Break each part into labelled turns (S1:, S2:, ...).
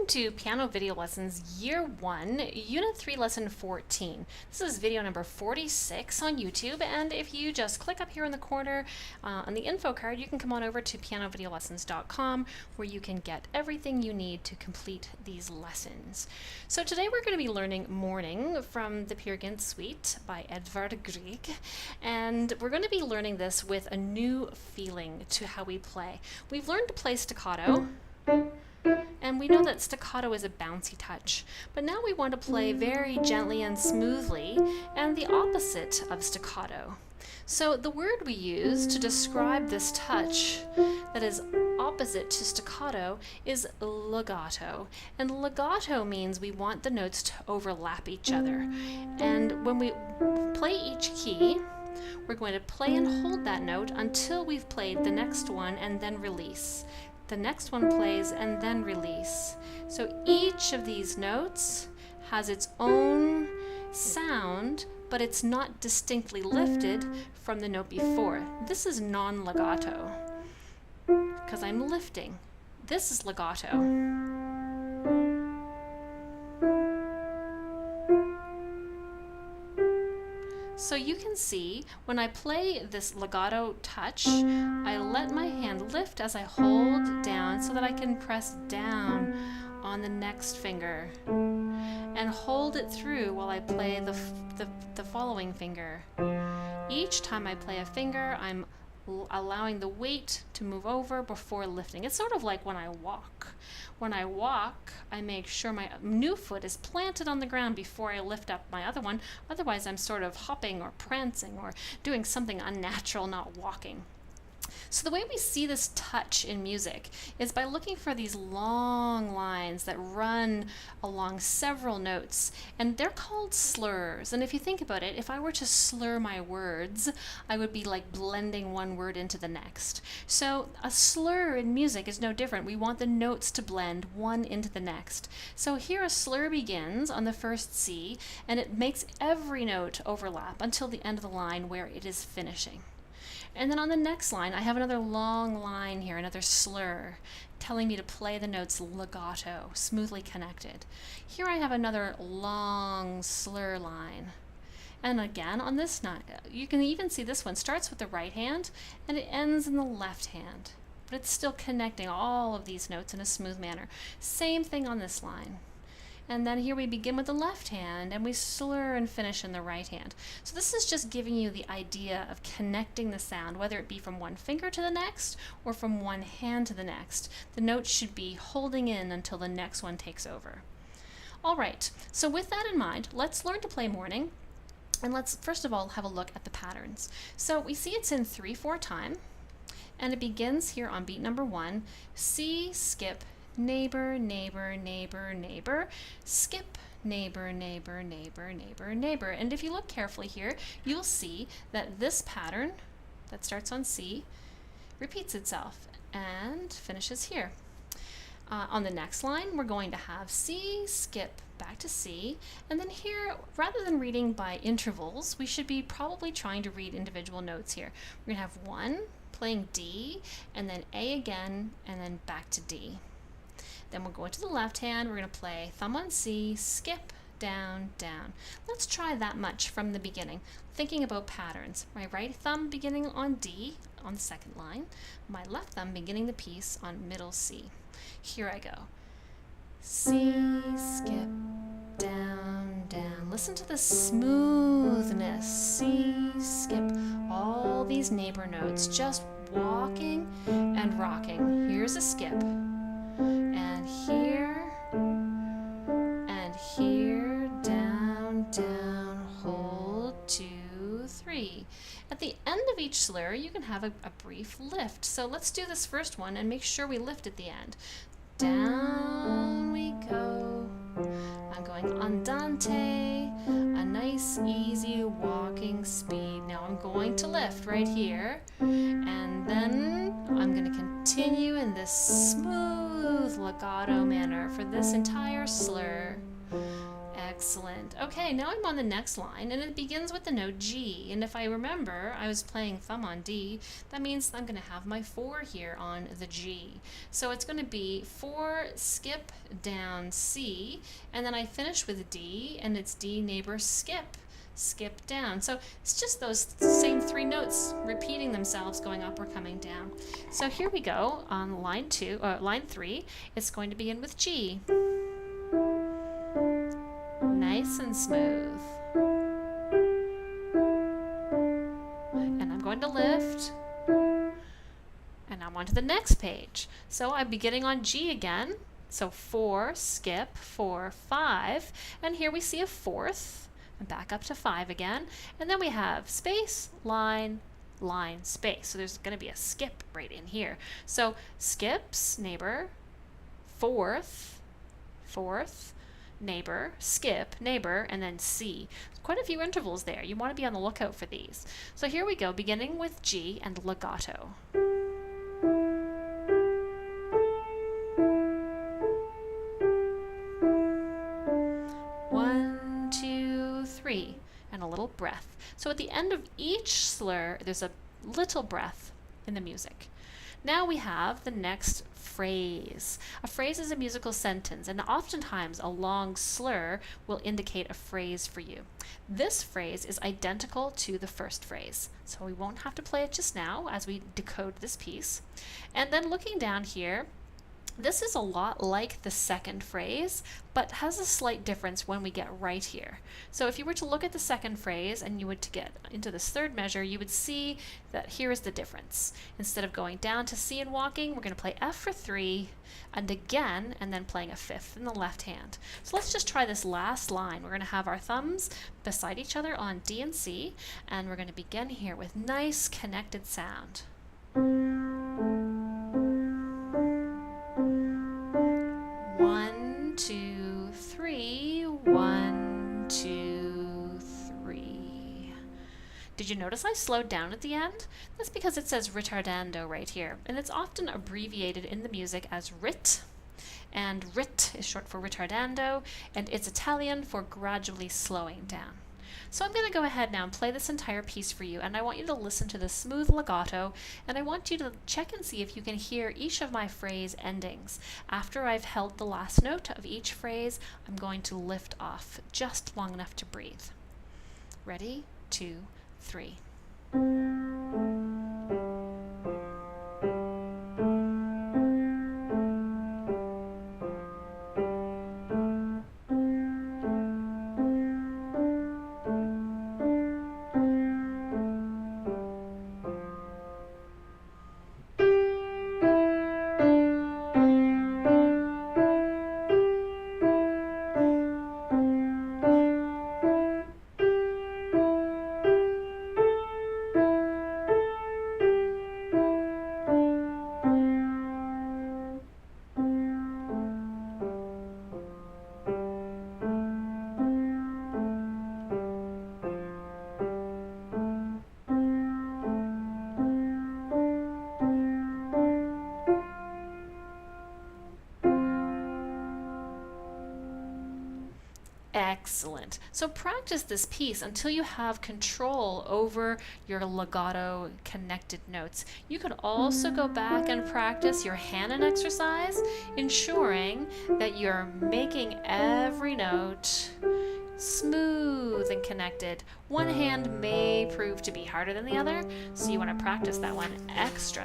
S1: Welcome to Piano Video Lessons Year 1, Unit 3, Lesson 14. This is video number 46 on YouTube, and if you just click up here in the corner on the info card, you can come on over to pianovideolessons.com where you can get everything you need to complete these lessons. So today we're going to be learning Morning from the Peer Gynt Suite by Edvard Grieg, and we're going to be learning this with a new feeling to how we play. We've learned to play staccato, and we know that staccato is a bouncy touch, but now we want to play very gently and smoothly, and the opposite of staccato. So the word we use to describe this touch that is opposite to staccato is legato. And legato means we want the notes to overlap each other. And when we play each key, we're going to play and hold that note until we've played the next one and then release. The next one plays and then release. So each of these notes has its own sound, but it's not distinctly lifted from the note before. This is non-legato because I'm lifting. This is legato. So you can see when I play this legato touch, I let my hand lift as I hold down so that I can press down on the next finger and hold it through while I play the following finger. Each time I play a finger, I'm allowing the weight to move over before lifting. It's sort of like when I walk. When I walk, I make sure my new foot is planted on the ground before I lift up my other one. Otherwise, I'm sort of hopping or prancing or doing something unnatural, not walking. So the way we see this touch in music is by looking for these long lines that run along several notes, and they're called slurs. And if you think about it, if I were to slur my words, I would be like blending one word into the next. So a slur in music is no different. We want the notes to blend one into the next. So here a slur begins on the first C, and it makes every note overlap until the end of the line where it is finishing. And then on the next line, I have another long line here, another slur, telling me to play the notes legato, smoothly connected. Here I have another long slur line. And again, on this line, you can even see this one starts with the right hand, and it ends in the left hand. But it's still connecting all of these notes in a smooth manner. Same thing on this line. And then here we begin with the left hand, and we slur and finish in the right hand. So this is just giving you the idea of connecting the sound, whether it be from one finger to the next or from one hand to the next. The note should be holding in until the next one takes over. All right, so with that in mind, let's learn to play Morning. And let's first of all have a look at the patterns. So we see it's in 3/4 time, and it begins here on beat number 1, C, skip, neighbor, neighbor, neighbor, neighbor, skip, neighbor, neighbor, neighbor, neighbor, neighbor. And if you look carefully here, you'll see that this pattern that starts on C repeats itself and finishes here. On the next line, we're going to have C, skip, back to C, and then here, rather than reading by intervals, we should be probably trying to read individual notes here. We're going to have 1 playing D, and then A again, and then back to D. Then we'll go into the left hand, we're going to play thumb on C, skip, down, down. Let's try that much from the beginning, thinking about patterns. My right thumb beginning on D on the second line, my left thumb beginning the piece on middle C. Here I go. C, skip, down, down. Listen to the smoothness. C, skip, all these neighbor notes, just walking and rocking. Here's a skip. And here, down, down, hold, 2, 3. At the end of each slur, you can have a brief lift. So let's do this first one and make sure we lift at the end. Down we go. I'm going andante, a nice easy walking speed. Now I'm going to lift right here, and then I'm going to continue in this smooth legato manner for this entire slur. Excellent. Okay, now I'm on the next line, and it begins with the note G. And if I remember, I was playing thumb on D. That means I'm going to have my 4 here on the G. So it's going to be 4, skip, down, C, and then I finish with D, and it's D, neighbor, skip. Skip down. So it's just those same 3 notes repeating themselves, going up or coming down. So here we go on line 3. It's going to begin with G. Nice and smooth. And I'm going to lift. And I'm on to the next page. So I'm beginning on G again. So 4, skip, 4, 5. And here we see a 4th. And back up to 5 again, and then we have space, line, line, space. So there's going to be a skip right in here. So skips, neighbor, 4th, 4th, neighbor, skip, neighbor, and then C. Quite a few intervals there. You want to be on the lookout for these. So here we go, beginning with G and legato. And a little breath. So at the end of each slur, there's a little breath in the music. Now we have the next phrase. A phrase is a musical sentence, and oftentimes a long slur will indicate a phrase for you. This phrase is identical to the first phrase, so we won't have to play it just now as we decode this piece. And then looking down here, this is a lot like the second phrase, but has a slight difference when we get right here. So if you were to look at the second phrase and you were to get into this third measure, you would see that here is the difference. Instead of going down to C and walking, we're going to play F for 3, and again, and then playing a 5th in the left hand. So let's just try this last line. We're going to have our thumbs beside each other on D and C, and we're going to begin here with nice connected sound. 1, 2, 3, 1, 2, 3. Did you notice I slowed down at the end? That's because it says ritardando right here, and it's often abbreviated in the music as rit, and rit is short for ritardando, and it's Italian for gradually slowing down. So I'm going to go ahead now and play this entire piece for you, and I want you to listen to the smooth legato, and I want you to check and see if you can hear each of my phrase endings. After I've held the last note of each phrase, I'm going to lift off just long enough to breathe. Ready? 2, 3. Excellent. So practice this piece until you have control over your legato connected notes. You could also go back and practice your Hanon exercise, ensuring that you're making every note smooth and connected. One hand may prove to be harder than the other, so you want to practice that one extra.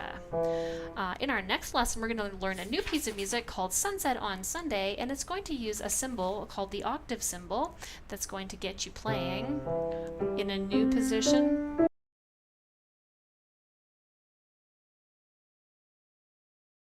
S1: In our next lesson, we're going to learn a new piece of music called Sunset on Sunday, and it's going to use a symbol called the octave symbol that's going to get you playing in a new position